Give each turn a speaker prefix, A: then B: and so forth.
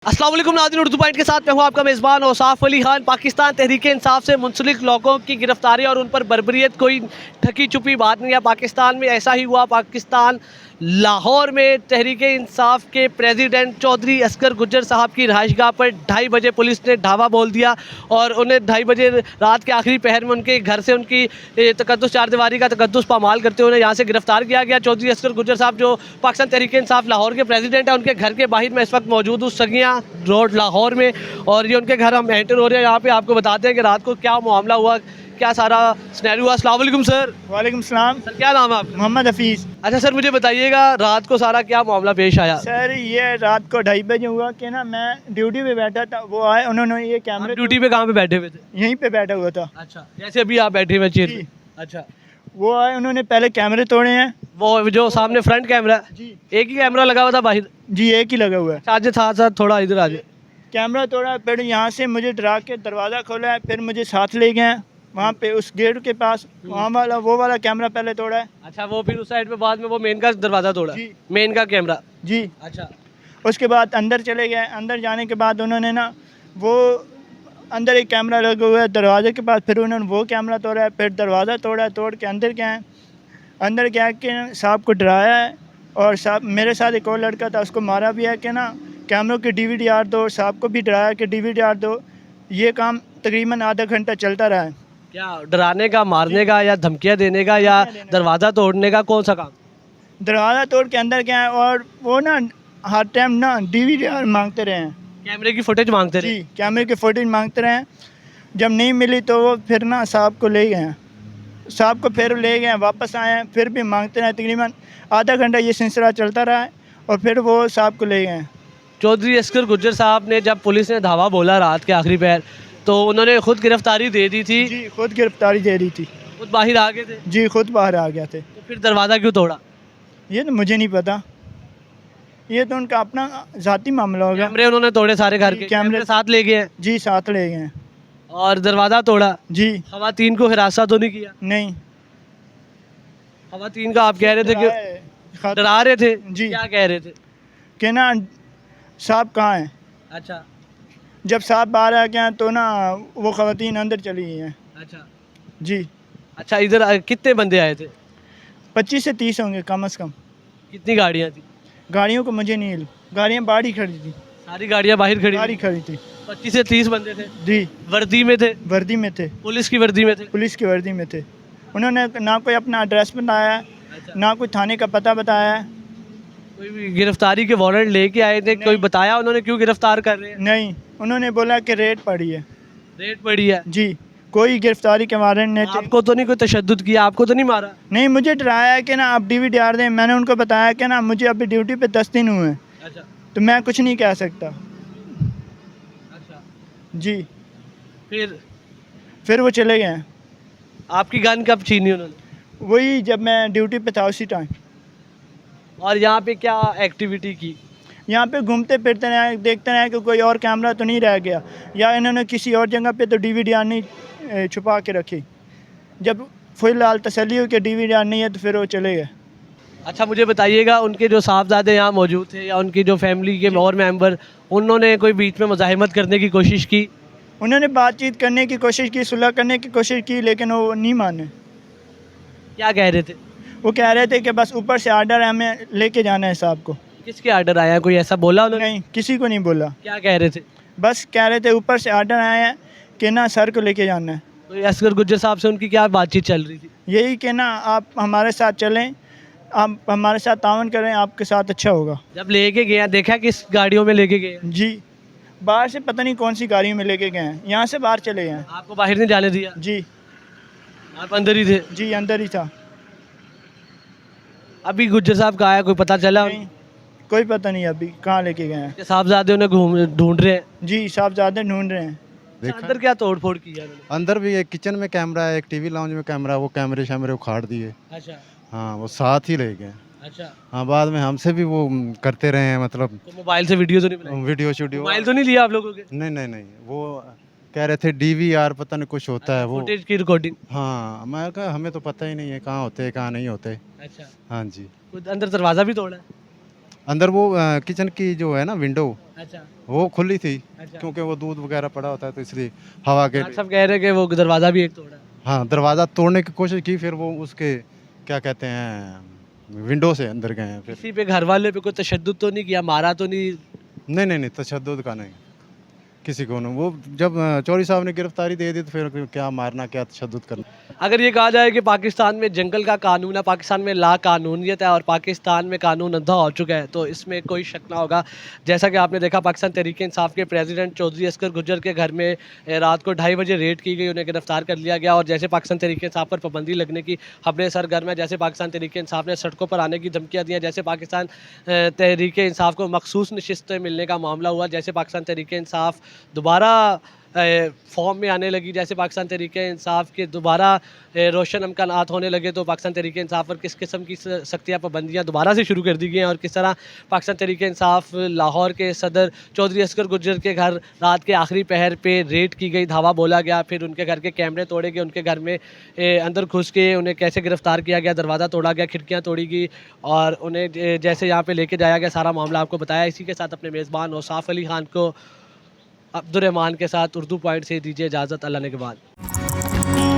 A: अस्सलाम वालेकुम नाज़रीन, उर्दू पॉइंट के साथ मैं हूँ आपका मेज़बान औसाफ अली खान। पाकिस्तान तहरीक इंसाफ से मुंसलिक लोगों की गिरफ्तारी और उन पर बर्बरियत कोई ठकी छुपी बात नहीं है। पाकिस्तान में ऐसा ही हुआ। पाकिस्तान लाहौर में तहरीक इंसाफ के प्रेसिडेंट चौधरी असगर गुज्जर साहब की रहायशगाह पर 2:30 बजे पुलिस ने धावा बोल दिया और उन्हें 2:30 बजे रात के आखिरी पहर में उनके घर से उनकी तकद्दुस चारदीवारी का तकद्दुस पामाल करते हुए उन्हें यहाँ से गिरफ्तार किया गया। चौधरी असगर गुज्जर साहब जो पाकिस्तान तहरीक इंसाफ लाहौर के प्रेसिडेंट हैं, उनके घर के बाहर में इस वक्त मौजूद हूँ, सगियाँ रोड लाहौर में। और ये उनके घर हम एंटर हो रहे हैं। यहाँ पे आपको बताते हैं कि रात को क्या मामला हुआ, क्या सारा सिनेरियो हुआ। अस्सलाम वालेकुम सर।
B: वालेकुम सलाम।
A: सर क्या नाम है आपका?
B: मोहम्मद हफीज़।
A: अच्छा सर, मुझे बताइएगा रात को सारा क्या मामला पेश आया?
B: सर ये रात को 2:30 बजे हुआ कि ना मैं ड्यूटी पे बैठा था, वो आए, उन्होंने ये कैमरे
A: ड्यूटी पे कहाँ पे बैठे हुए थे?
B: यहीं पे बैठा हुआ था।
A: अच्छा, जैसे अभी आप बैठे हुए चेयर
B: जी।
A: पे। अच्छा,
B: वो आए, उन्होंने पहले कैमरे तोड़े हैं।
A: वो जो सामने फ्रंट कैमरा है,
B: जी
A: एक ही कैमरा लगा हुआ था बाहर?
B: जी, एक ही लगा हुआ है।
A: आज साथ साथ थोड़ा इधर आ जाए।
B: कैमरा तोड़ा, फिर यहाँ से मुझे डरा के दरवाज़ा खोला है, फिर मुझे साथ ले गए हैं वहाँ पे उस गेट के पास। वहाँ वाला वो वाला कैमरा पहले तोड़ा है।
A: अच्छा, वो फिर उस साइड पे बाद में वो मेन का दरवाज़ा तोड़ा?
B: जी।
A: मेन का कैमरा।
B: जी।
A: अच्छा,
B: उसके बाद अंदर चले गए। अंदर जाने के बाद उन्होंने ना वो अंदर एक कैमरा लगा हुआ है दरवाजे के पास, फिर उन्होंने वो कैमरा तोड़ा है, फिर दरवाज़ा तोड़ा है, तोड़ के अंदर गए हैं। अंदर क्या कि साहब को डराया है और साहब मेरे साथ एक और लड़का था, उसको मारा भी है कि ना कैमरों की DVDR दो। साहब को भी डराया कि DVDR दो। ये काम तकरीबन आधा घंटा चलता रहा है।
A: क्या डराने का, मारने का, या धमकियाँ देने का, या दरवाज़ा तोड़ने का, कौन सा काम?
B: दरवाज़ा तोड़ के अंदर गए हैं और वो ना हर टाइम ना DVDR मांगते रहे हैं।
A: कैमरे की फुटेज मांगते रहे?
B: जी, कैमरे की फुटेज मांगते रहे हैं। जब नहीं मिली तो वो फिर ना साहब को ले गए हैं। साहब को फिर ले गए हैं, वापस आए हैं, फिर भी मांगते रहे। तकरीबन आधा घंटा ये सिलसिला चलता रहा है और फिर वो साहब को ले गए हैं।
A: चौधरी असगर गुज्जर साहब ने जब पुलिस ने धावा बोला रात के आखिरी पहर, तो उन्होंने खुद गिरफ्तारी दे दी थी?
B: जी, खुद गिरफ्तारी दे दी थी।
A: खुद बाहर आ गए थे?
B: जी, खुद बाहर आ गया थे।
A: तो फिर दरवाज़ा क्यों तोड़ा?
B: ये तो मुझे नहीं पता, ये तो उनका अपना ज़ाती मामला होगा।
A: कैमरे उन्होंने तोड़े सारे घर
B: जी,
A: के?
B: कैमरे
A: कैमरे साथ ले गए हैं
B: जी, साथ ले गए हैं।
A: और दरवाज़ा तोड़ा?
B: जी
A: खवातीन को हिरासत तो नहीं किया?
B: नहीं।
A: खवातीन का आप कह रहे थे कि
B: कि
A: डरा रहे थे?
B: जी।
A: क्या कह रहे थे?
B: कि ना साहब कहाँ हैं।
A: अच्छा
B: जब साहब बाहर आ गए तो ना वो ख़वातीन अंदर चली गई हैं।
A: अच्छा
B: जी।
A: अच्छा, इधर कितने बंदे आए थे?
B: 25 से 30 होंगे कम से कम।
A: कितनी गाड़ियाँ थी?
B: गाड़ियों को मुझे नहीं, गाड़ियाँ बाहर ही खड़ी थी।
A: सारी गाड़ियाँ बाहर खड़ी
B: बाहर ही
A: थी?
B: खड़ी थी।
A: 25 से 30 बंदे थे?
B: जी,
A: वर्दी में थे?
B: वर्दी में थे।
A: पुलिस की वर्दी में थे?
B: पुलिस की वर्दी में थे। उन्होंने ना कोई अपना एड्रेस बताया है,
A: अच्छा,
B: ना कोई थाने का पता बताया है।
A: कोई भी गिरफ्तारी के वारंट लेके आए थे? कोई बताया उन्होंने क्यों गिरफ्तार कर रहे हैं?
B: नहीं, उन्होंने बोला कि रेड पड़ी है।
A: रेट पड़ी है?
B: जी, कोई गिरफ्तारी के वारंट नहीं थे।
A: आपको तो नहीं कोई तशद्दुद किया? आपको तो नहीं मारा?
B: नहीं, मुझे डराया है कि ना आप DVDR दें। मैंने उनको बताया कि ना मुझे अभी ड्यूटी पे 10 दिन हुए हैं,
A: अच्छा
B: तो मैं कुछ नहीं कह सकता।
A: अच्छा,
B: जी,
A: फिर
B: वो चले गए हैं।
A: आपकी गन कब छीनी उन्होंने?
B: वही जब मैं ड्यूटी पे था उसी टाइम।
A: और यहाँ पे क्या एक्टिविटी की?
B: यहाँ पे घूमते फिरते रहे, देखते रहे कि कोई और कैमरा तो नहीं रह गया, या इन्होंने किसी और जगह पे तो DVDR नहीं छुपा के रखी। जब फिलहाल तसल्ली हुई कि DVDR नहीं है तो फिर वो चले गए।
A: अच्छा, मुझे बताइएगा उनके जो साहबजादे यहाँ मौजूद थे या उनकी जो फैमिली के और मेंबर, उन्होंने कोई बीच में मुज़ाहिमत करने की कोशिश की?
B: उन्होंने बातचीत करने की कोशिश की, सुलह करने की कोशिश की, लेकिन वो नहीं माने।
A: क्या कह रहे थे?
B: वो कह रहे थे कि बस ऊपर से आर्डर है, हमें लेके जाना है साहब को।
A: किसके आर्डर आया है? कोई ऐसा बोला उन्होंने?
B: नहीं, किसी को नहीं बोला।
A: क्या कह रहे थे?
B: बस कह रहे थे ऊपर से आर्डर आया है कि ना सर को लेके जाना है।
A: तो असगर गुज्जर साहब से उनकी क्या बातचीत चल रही थी?
B: यही कि ना आप हमारे साथ चलें, आप हमारे साथ तावन करें, आपके साथ अच्छा होगा।
A: जब लेके गए हैं, देखा किस गाड़ियों में लेके गए हैं?
B: जी, बाहर से पता नहीं कौन सी गाड़ी में लेके गए हैं, यहाँ से बाहर चले गए हैं।
A: आपको बाहर नहीं जाने दिया?
B: जी
A: आप अंदर ही थे?
B: जी, अंदर ही था।
A: अभी गुज्जर साहब कहाँ है, कोई पता चला?
B: नहीं, कोई पता नहीं अभी कहाँ लेके गए हैं।
A: उनके साहबजादे उन्हें ढूंढ रहे हैं?
B: जी, साहबजादे ढूंढ रहे हैं।
A: अच्छा, अंदर क्या तोड़ फोड़ की है उन्होंने?
C: अंदर भी एक किचन में कैमरा है, एक टीवी लाउंज में कैमरा है, वो कैमरे शैमरे उखाड़ दिए।
A: अच्छा
C: हाँ, वो साथ ही ले गए।
A: अच्छा,
C: हाँ, बाद में हमसे भी वो करते रहे हैं, मतलब
A: तो मोबाइल से वीडियो तो नहीं बनाई?
C: वीडियो शूडियो।
A: मोबाइल तो नहीं लिया आप लोगों के?
C: नहीं नहीं नहीं, वो कह रहे थे DVR पता नहीं कुछ होता है वो।
A: फुटेज की रिकॉर्डिंग?
C: हाँ, मैं कहा हमें तो पता ही नहीं है कहाँ होते हैं कहाँ नहीं होते।
A: अच्छा,
C: हाँ जी।
A: खुद अंदर दरवाज़ा भी तोड़ा है?
C: अंदर वो किचन की जो है ना विंडो,
A: अच्छा
C: वो खुली थी
A: अच्छा।
C: क्योंकि वो दूध वगैरह पड़ा होता है तो इसलिए हवा के
A: डॉक्टर साहब कह रहे हैं कि वो दरवाज़ा भी एक तोड़ा है।
C: हाँ दरवाज़ा तोड़ने की कोशिश की फिर वो उसके क्या कहते हैं विंडो से अंदर गए हैं फिर
A: किसी पे घर वाले पे कोई तशद्दुद तो नहीं किया, मारा तो नहीं?
C: नहीं तशद्दुद का नहीं किसी को नहीं वो जब चौधरी साहब ने गिरफ्तारी दे दी तो फिर क्या मारना क्या तशद्दुद करना
A: अगर ये कहा जाए कि पाकिस्तान में जंगल का कानून है, पाकिस्तान में ला कानूनियत है और पाकिस्तान में कानून अंधा हो चुका है, तो इसमें कोई शक ना होगा। जैसा कि आपने देखा पाकिस्तान तहरीक इंसाफ के प्रेसिडेंट चौधरी असगर गुज्जर के घर में रात को 2:30 बजे रेड की गई, उन्हें गिरफ्तार कर लिया गया। और जैसे पाकिस्तान तहरीक इंसाफ पर पाबंदी लगने की खबरें सरगर्म है, जैसे पाकिस्तान तहरीक इंसाफ ने सड़कों पर आने की धमकियाँ दी हैं, जैसे पाकिस्तान तहरीक इंसाफ को मखसूस नशिस्तें मिलने का मामला हुआ, जैसे पाकिस्तान तहरीक इंसाफ दोबारा फॉर्म में आने लगी, जैसे पाकिस्तान तहरीक इंसाफ के दोबारा रोशन अमकानात होने लगे, तो पाकिस्तान तहरीक इंसाफ पर किस किस्म की सख्तियाँ पाबंदियाँ दोबारा से शुरू कर दी गई हैं और किस तरह पाकिस्तान तहरीक इंसाफ लाहौर के सदर चौधरी असगर गुज्जर के घर रात के आखिरी पहर पे रेड की गई, धावा बोला गया, फिर उनके घर के कैमरे तोड़े गए, उनके घर में अंदर घुस के उन्हें कैसे गिरफ्तार किया गया, दरवाज़ा तोड़ा गया, खिड़कियाँ तोड़ी गई और उन्हें जैसे यहाँ पे लेके जाया गया, सारा मामला आपको बताया। इसी के साथ अपने मेज़बान औसाफ अली खान को अब्दुर्रहमान के साथ उर्दू पॉइंट से दीजिए इजाज़त। अल्लाह ने के बाद।